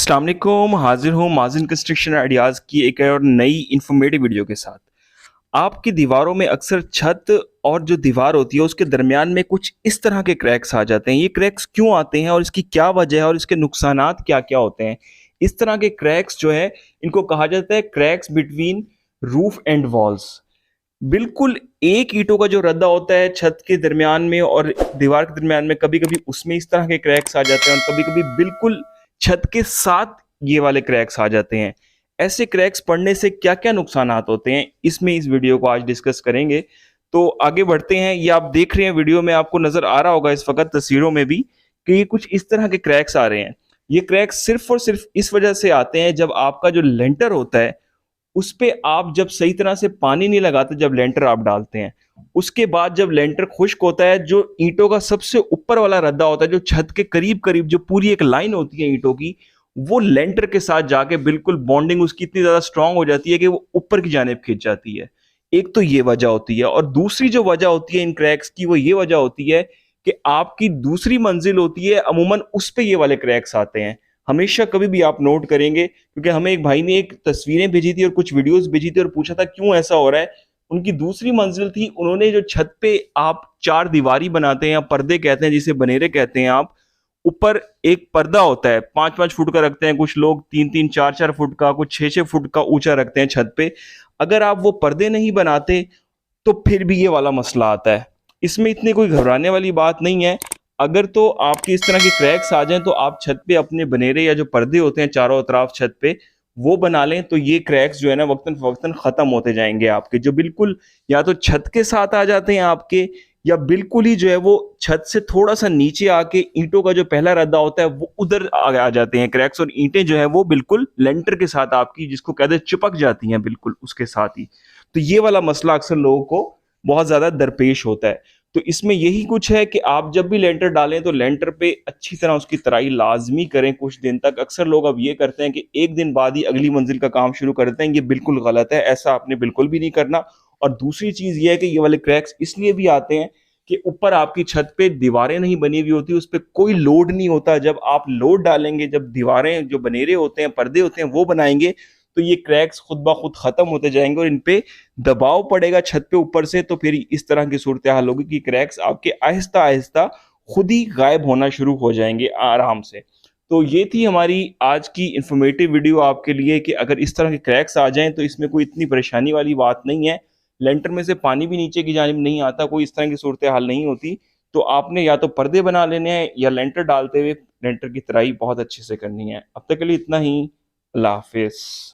अस्सलाम वालेकुम, हाजिर हूँ माजिन कंस्ट्रक्शन आइडियाज़ की एक और नई इन्फॉर्मेटिव वीडियो के साथ। आपकी दीवारों में अक्सर छत और जो दीवार होती है उसके दरमियान में कुछ इस तरह के क्रैक्स आ जाते हैं। ये क्रैक्स क्यों आते हैं और इसकी क्या वजह है और इसके नुकसानात क्या-क्या होते हैं? इस तरह के क्रैक्स जो है इनको कहा जाता है cracks between roof and walls. बिल्कुल एक ईंटों का जो रद्दा होता है छत के दरमियान में और दीवार के दरमियान में, कभी-कभी उसमें इस तरह के क्रैक्स आ जाते हैं और कभी-कभी बिल्कुल छत के साथ ये वाले क्रैक्स आ जाते हैं। ऐसे क्रैक्स पड़ने से क्या-क्या नुकसानात होते हैं, इसमें इस वीडियो को आज डिस्कस करेंगे। तो आगे बढ़ते हैं। ये आप देख रहे हैं वीडियो में, आपको नज़र आ रहा होगा इस वक़्त तस्वीरों में भी कि ये कुछ इस तरह के क्रैक्स आ रहे हैं। ये क्रैक्स सिर्फ़ और सिर्फ़ इस वजह से आते हैं जब आपका जो लिंटर होता है उस पे आप जब सही तरह से पानी नहीं लगाते, जब लेंटर आप डालते हैं, उसके बाद जब लेंटर खुश्क होता है, जो ईंटों का सबसे ऊपर वाला रद्दा होता है, जो छत के करीब-करीब जो पूरी एक लाइन होती है ईंटों की, वो लेंटर के साथ जाके बिल्कुल बॉन्डिंग उसकी इतनी ज़्यादा स्ट्रॉन्ग हो जाती है कि वो ऊपर की जानिब खिंच जाती है। एक तो ये वजह होती है और दूसरी जो वजह होती है इन क्रैक्स की, वो ये वजह होती है कि आपकी दूसरी मंजिल होती है, अमूमन उस पे ये वाले क्रैक्स आते हैं। हमेशा कभी भी आप नोट करेंगे, क्योंकि हमें एक भाई ने एक तस्वीरें भेजी थी और कुछ वीडियोस भेजी थी और पूछा था क्यों ऐसा हो रहा है। उनकी दूसरी मंजिल थी, उन्होंने जो छत पे आप चार दीवारी बनाते हैं या पर्दे कहते हैं जिसे बनेरे कहते हैं आप, ऊपर एक पर्दा होता है 5-5 फुट का रखते हैं कुछ लोग, 3-3 4-4 फुट का, कुछ 6-6 फुट का ऊंचा रखते हैं छत पे। अगर आप वो पर्दे नहीं बनाते तो फिर भी ये वाला मसला आता है। इसमें इतनी कोई घबराने वाली बात नहीं है। अगर तो आपके इस तरह के क्रैक्स आ जाएँ तो आप छत पे अपने बनेरे या जो पर्दे होते हैं चारों तरफ छत पे, वो बना लें, तो ये क्रैक्स जो है ना वक़्तन-फ़वक़्तन ख़त्म होते जाएँगे आपके। जो बिल्कुल या तो छत के साथ आ जाते हैं आपके, या बिल्कुल ही जो है वो छत से थोड़ा-सा नीचे आके ईंटों का जो पहला रद्दा होता है वो उधर आ जाते हैं क्रैक्स, और ईंटें जो हैं वो बिल्कुल लेंटर के साथ आपकी, जिसको कहते हैं, चिपक जाती हैं बिल्कुल उसके साथ ही। तो ये वाला मसला अक्सर लोगों को बहुत ज़्यादा दरपेश होता है। तो इसमें यही कुछ है कि आप जब भी लेंटर डालें तो लेंटर पे अच्छी तरह उसकी तराई लाज़मी करें कुछ दिन तक। अक्सर लोग अब ये करते हैं कि एक दिन बाद ही अगली मंजिल का काम शुरू कर देते हैं, ये बिल्कुल गलत है, ऐसा आपने बिल्कुल भी नहीं करना। और दूसरी चीज़ ये है कि ये वाले क्रैक्स इसलिए भी आते हैं कि ऊपर आपकी छत पे दीवारें नहीं बनी हुई होती, उस पे कोई लोड नहीं होता। जब आप लोड डालेंगे, जब दीवारें, जो बनेरे होते हैं, पर्दे होते हैं, वो बनाएँगे, तो ये क्रैक्स खुद ब खुद खत्म होते जाएँगे और इन पे दबाव पड़ेगा छत पे ऊपर से, तो फिर इस तरह की सूरत हाल होगी कि क्रैक्स आपके आहिस्ता-आहिस्ता खुद ही गायब होना शुरू हो जाएँगे आराम से। तो ये थी हमारी आज की इन्फॉर्मेटिव वीडियो आपके लिए कि अगर इस तरह के क्रैक्स आ जाएँ तो इसमें कोई इतनी परेशानी वाली बात नहीं है। लेंटर में से पानी भी नीचे की जानिब नहीं आता, कोई इस तरह की सूरत हाल नहीं होती। तो आपने या तो पर्दे बना लेने हैं या लेंटर डालते हुए लेंटर की तराई बहुत अच्छे से करनी है। अब तक के लिए इतना ही। अल्लाह हाफ़िज़।